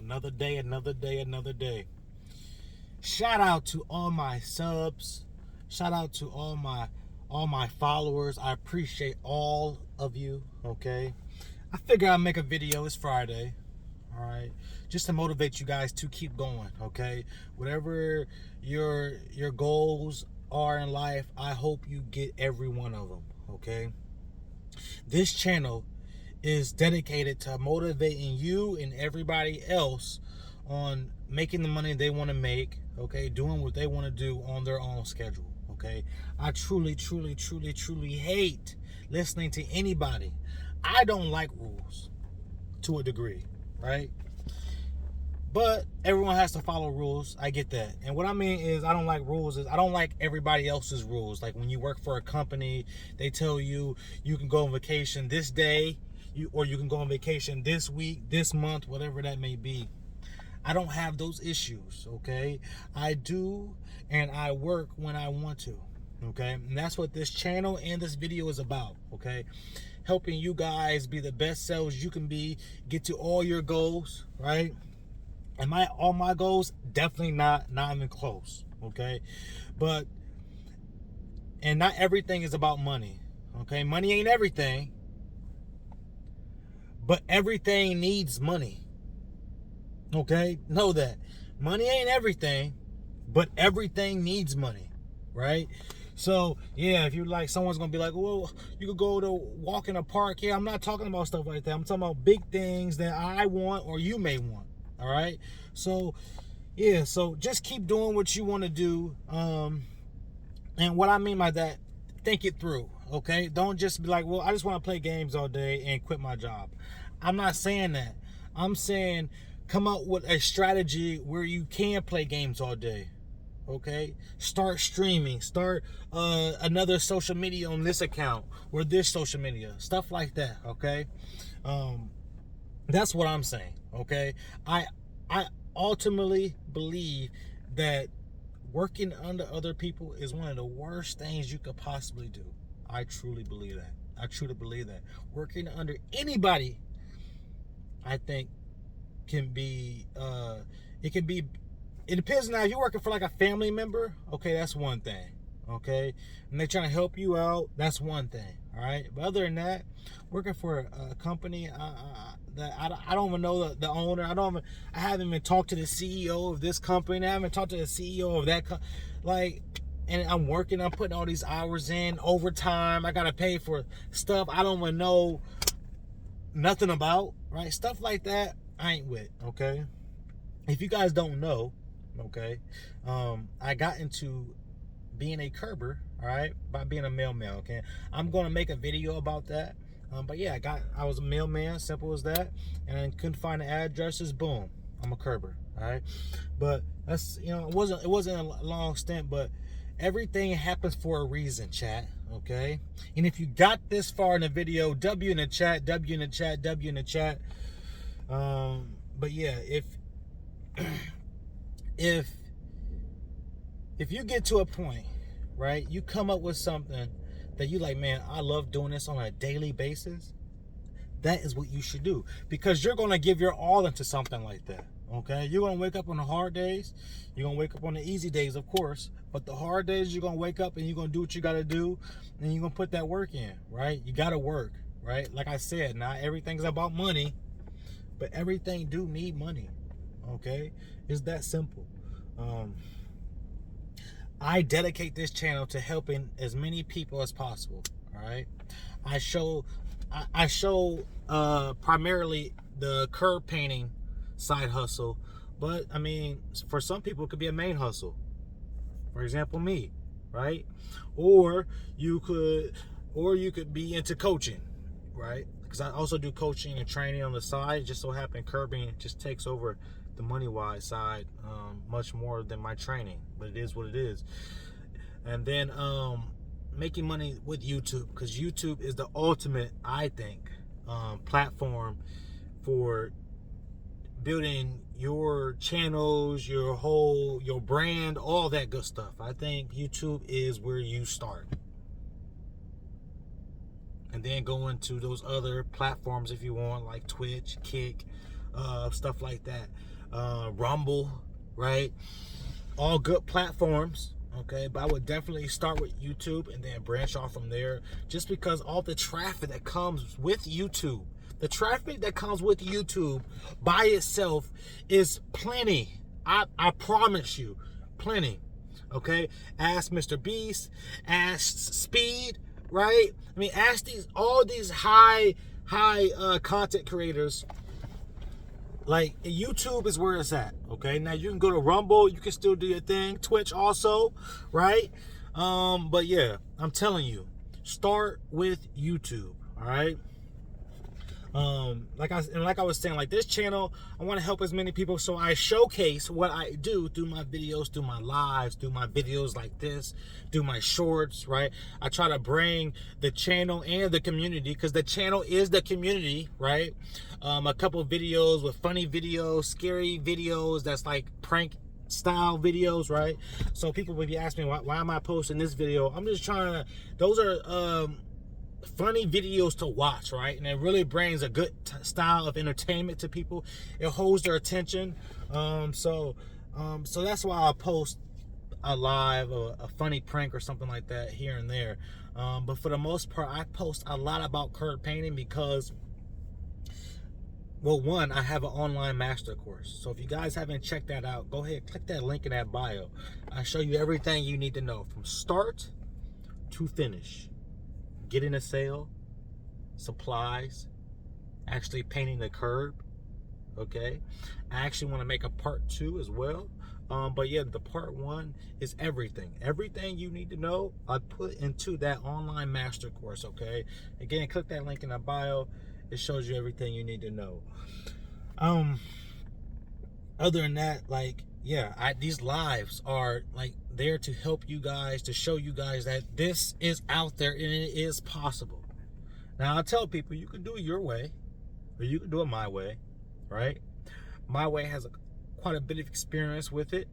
Another day, another day, another day. Shout out to all my subs. Shout out to all my followers. I appreciate all of you. Okay. I figure I'll make a video. It's Friday. All right. Just to motivate you guys to keep going. Okay. Whatever your goals are in life, I hope you get every one of them. Okay. This channel is dedicated to motivating you and everybody else on making the money they want to make, okay, doing what they want to do on their own schedule, okay. I truly hate listening to anybody. I don't like rules to a degree, right? But everyone has to follow rules. I get that. And what I mean is I don't like rules. I don't like everybody else's rules. Like when you work for a company, they tell you you can go on vacation this day, or you can go on vacation this week, this month, whatever that may be. I don't have those issues, okay? I do, and I work when I want to, okay? And that's what this channel and this video is about, okay? Helping you guys be the best selves you can be, get to all your goals, right? And all my goals, definitely not even close, okay? But, and not everything is about money, okay? Money ain't everything, but everything needs money, okay? Know that. Money ain't everything, but everything needs money, right? So, yeah, if you're like, someone's going to be like, well, you could go to walk in a park. Yeah, I'm not talking about stuff like that. I'm talking about big things that I want or you may want. All right. So, yeah. So just keep doing what you want to do. And what I mean by that, think it through. Okay. Don't just be like, well, I just want to play games all day and quit my job. I'm not saying that. I'm saying come up with a strategy where you can play games all day. Okay. Start streaming. Start another social media on this account or this social media. Stuff like that. Okay. That's what I'm saying, okay? I ultimately believe that working under other people is one of the worst things you could possibly do. I truly believe that. I truly believe that. Working under anybody, I think, can be, it depends now. If you're working for like a family member, okay, that's one thing, okay? And they're trying to help you out, that's one thing, all right? But other than that, working for a company, I don't even know the owner. I haven't even talked to the CEO of this company. I haven't talked to the CEO of that and I'm working, I'm putting all these hours in, overtime. I gotta pay for stuff I don't even know nothing about, right? Stuff like that, I ain't with, okay? If you guys don't know, okay, I got into being a curber, all right, by being a mailman, okay? I'm gonna make a video about that. But yeah, I was a mailman, simple as that, and couldn't find the addresses. Boom, I'm a curber. All right, but that's, it wasn't a long stint, but everything happens for a reason, chat. Okay, and if you got this far in the video, W in the chat, W in the chat, W in the chat. But yeah, if you get to a point, right, you come up with something that you like, man, I love doing this on a daily basis, that is what you should do, because you're going to give your all into something like that, okay? You're going to wake up on the hard days, you're going to wake up on the easy days, of course, but the hard days, you're going to wake up and you're going to do what you got to do, and you're going to put that work in, right? You got to work, right? Like I said, not everything's about money, but everything do need money, okay? It's that simple. I dedicate this channel to helping as many people as possible. All right. I show primarily the curb painting side hustle, but I mean, for some people it could be a main hustle. For example, me, right? Or you could be into coaching, right? Because I also do coaching and training on the side. It just so happen curbing just takes over the money-wise side much more than my training, but it is what it is. And then making money with YouTube, because YouTube is the ultimate, I think, platform for building your channels, your brand, all that good stuff. I think YouTube is where you start, and then go into those other platforms if you want, like Twitch, Kick, stuff like that. Rumble, right? All good platforms, okay? But I would definitely start with YouTube and then branch off from there, just because all the traffic that comes with YouTube, the traffic that comes with YouTube by itself is plenty. I promise you, plenty. Okay, ask Mr. Beast, ask Speed, right? I mean, ask all these high content creators. Like, YouTube is where it's at. Okay, now you can go to Rumble, you can still do your thing, Twitch also, right? But yeah, I'm telling you, start with YouTube. All right. Like I was saying, like, this channel, I want to help as many people, so I showcase what I do through my videos, through my lives, through my videos like this, through my shorts, right? I try to bring the channel and the community, because the channel is the community, right? A couple of videos with funny videos, scary videos, that's like prank style videos, right? So people would be asking me, why am I posting this video? I'm just trying to, those are funny videos to watch, right? And it really brings a good style of entertainment to people. It holds their attention. So that's why I post a live or a funny prank or something like that here and there. But for the most part, I post a lot about card painting because, well, one, I have an online master course. So if you guys haven't checked that out, go ahead, click that link in that bio. I show you everything you need to know from start to finish. Getting a sale, supplies, actually painting the curb, okay? I actually want to make a part 2 as well. But yeah, the part 1 is everything. Everything you need to know, I put into that online master course, okay? Again, click that link in the bio. It shows you everything you need to know. Other than that, like, yeah, these lives are like there to help you guys, to show you guys that this is out there and it is possible. Now, I tell people, you can do it your way or you can do it my way, right? My way has quite a bit of experience with it.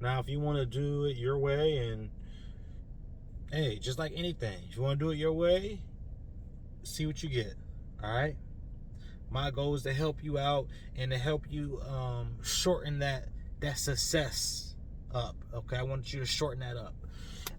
Now, if you want to do it your way, and hey, just like anything, if you want to do it your way, see what you get, all right? My goal is to help you out and to help you shorten that success up, okay? I want you to shorten that up.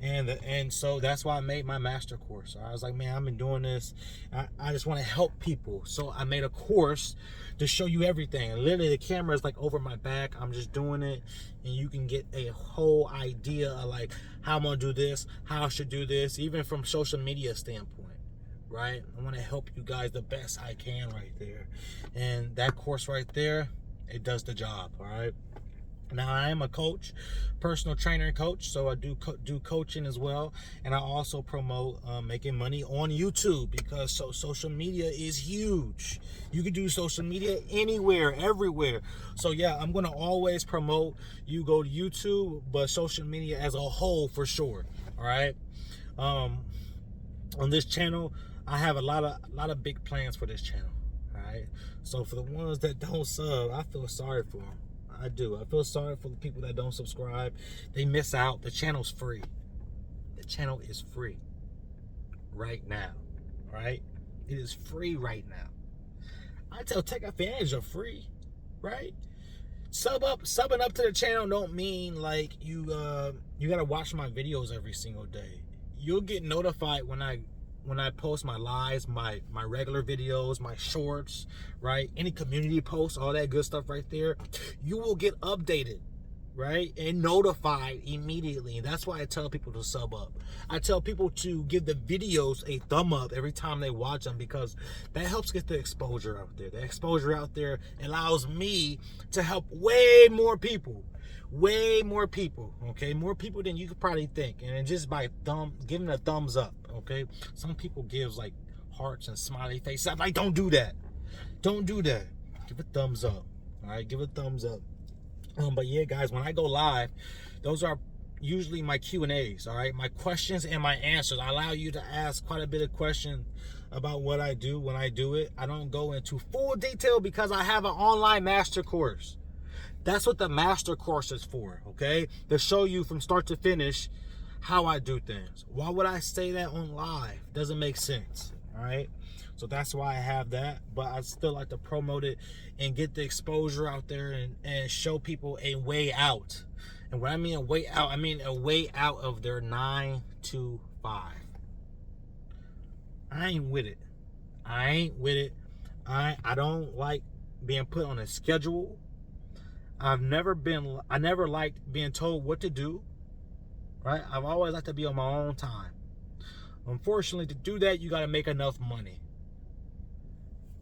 And so that's why I made my master course. I was like, man, I've been doing this. I just want to help people. So I made a course to show you everything. And literally, the camera is like over my back. I'm just doing it. And you can get a whole idea of like how I'm going to do this, how I should do this, even from social media standpoint, right? I want to help you guys the best I can right there. And that course right there, it does the job, all right? Now, I am a coach, personal trainer and coach, so I do coaching as well, and I also promote making money on YouTube, because social media is huge. You can do social media anywhere, everywhere. So yeah, I'm going to always promote you go to YouTube, but social media as a whole for sure. All right. On this channel, I have a lot of big plans for this channel. All right. So for the ones that don't sub, I feel sorry for them. I do. I feel sorry for the people that don't subscribe. They miss out. The channel's free. The channel is free right now. Right? It is free right now. I tell, take advantage of free. Right? Subbing up to the channel don't mean like you gotta watch my videos every single day. You'll get notified when I post my lives, my regular videos, my shorts, right? Any community posts, all that good stuff right there. You will get updated, right? And notified immediately. And that's why I tell people to sub up. I tell people to give the videos a thumb up every time they watch them, because that helps get the exposure out there. The exposure out there allows me to help way more people. Way more people, okay? More people than you could probably think. And just by giving a thumbs up, okay? Some people give like hearts and smiley faces. I'm like, don't do that. Don't do that. Give a thumbs up, all right? Give a thumbs up. But yeah, guys, when I go live, those are usually my Q&As, all right? My questions and my answers. I allow you to ask quite a bit of questions about what I do when I do it. I don't go into full detail because I have an online master course. That's what the master course is for, okay? To show you from start to finish how I do things. Why would I say that on live? Doesn't make sense, All right. So that's why I have that. But I still like to promote it and get the exposure out there and show people a way out. And when I mean a way out, I mean a way out of their 9 to 5. I ain't with it. I don't like being put on a schedule. I never liked being told what to do. Right? I've always liked to be on my own time. Unfortunately, to do that, you got to make enough money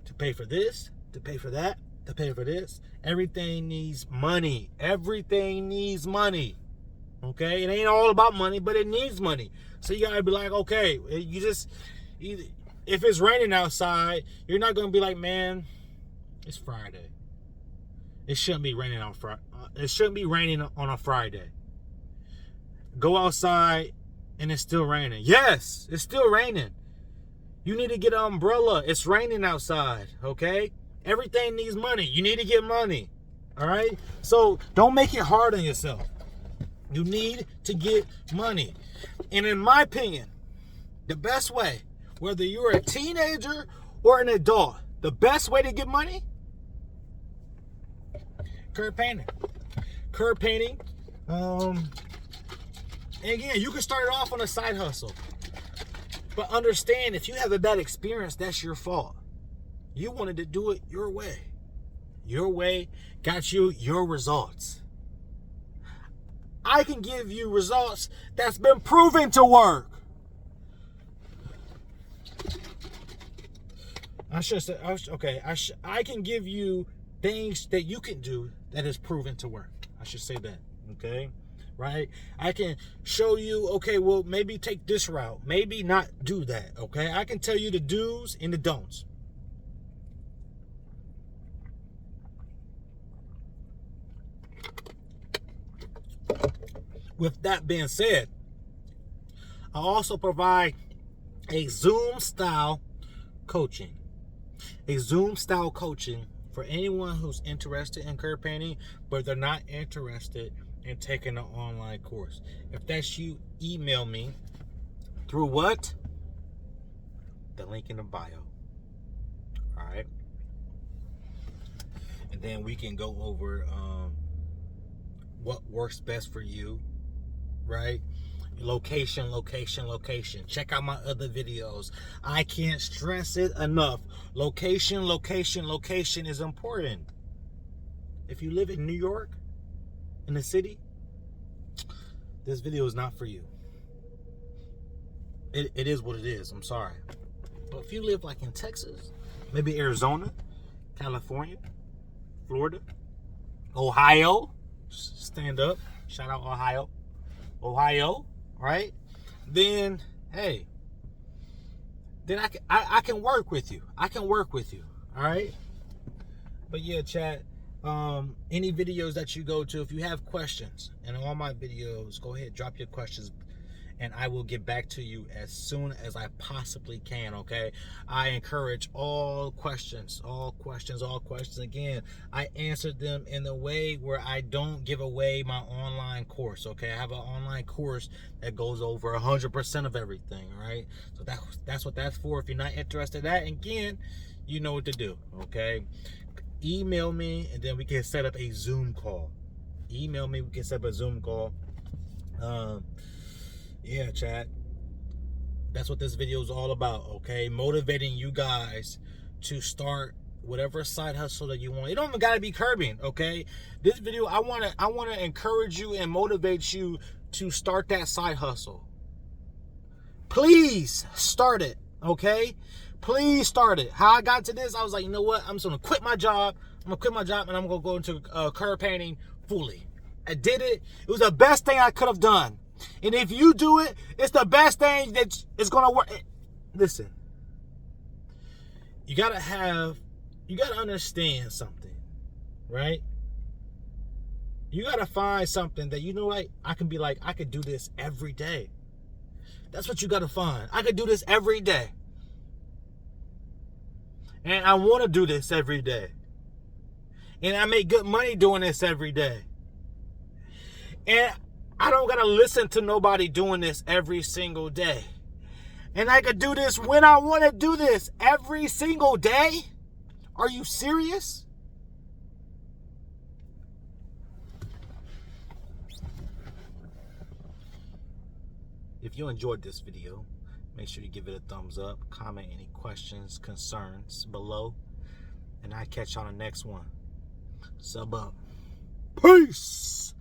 to pay for this, to pay for that, to pay for this. Everything needs money. Everything needs money. Okay? It ain't all about money, but it needs money. So you got to be like, okay, if it's raining outside, you're not going to be like, man, it's Friday. It shouldn't be raining on Friday. It shouldn't be raining on a Friday. Go outside and it's still raining. Yes, it's still raining. You need to get an umbrella. It's raining outside, okay? Everything needs money. You need to get money, all right? So don't make it hard on yourself. You need to get money. And in my opinion, the best way, whether you're a teenager or an adult, the best way to get money, curb painting. Curb painting. And again, you can start it off on a side hustle. But understand, if you have a bad experience, that's your fault. You wanted to do it your way. Your way got you your results. I can give you results that's been proven to work. I can give you things that you can do that is proven to work. I should say that, okay? Right? I can show you, okay, well, maybe take this route. Maybe not do that, okay? I can tell you the do's and the don'ts. With that being said, I also provide a Zoom-style coaching. A Zoom-style coaching for anyone who's interested in curb painting, but they're not interested in taking an online course. If that's you, email me through what? The link in the bio. All right. And then we can go over what works best for you, right? Location. Check out my other videos. I can't stress it enough. Location is important. If you live in New York, in the city, this video is not for you. It is what it is. I'm sorry. But if you live like in Texas, maybe Arizona, California, Florida, Ohio, stand up. Shout out Ohio, right? Then, hey, then I can work with you. All right? But yeah, chat. Any videos that you go to, if you have questions, and all my videos, go ahead, drop your questions, and I will get back to you as soon as I possibly can, okay? I encourage all questions. Again, I answered them in the way where I don't give away my online course, okay? I have an online course that goes over 100% of everything, all right? So that's what that's for. If you're not interested in that, again, you know what to do, okay? Email me, and then we can set up a Zoom call. Yeah, chat. That's what this video is all about, okay? Motivating you guys to start whatever side hustle that you want. It don't even gotta be curbing, okay? This video, I wanna encourage you and motivate you to start that side hustle. Please start it, okay? Please start it. How I got to this, I was like, you know what? I'm just gonna quit my job. And I'm gonna go into curb painting fully. I did it. It was the best thing I could have done. And if you do it, it's the best thing that is gonna work. Listen, you gotta understand something, right? You gotta find something that, you know what, I can be like, I could do this every day. That's what you gotta find. I could do this every day. And I want to do this every day. And I make good money doing this every day. And I don't got to listen to nobody doing this every single day. And I could do this when I want to do this every single day? Are you serious? If you enjoyed this video, make sure you give it a thumbs up, comment any questions, concerns below, and I'll catch you on the next one. Sub up. Peace!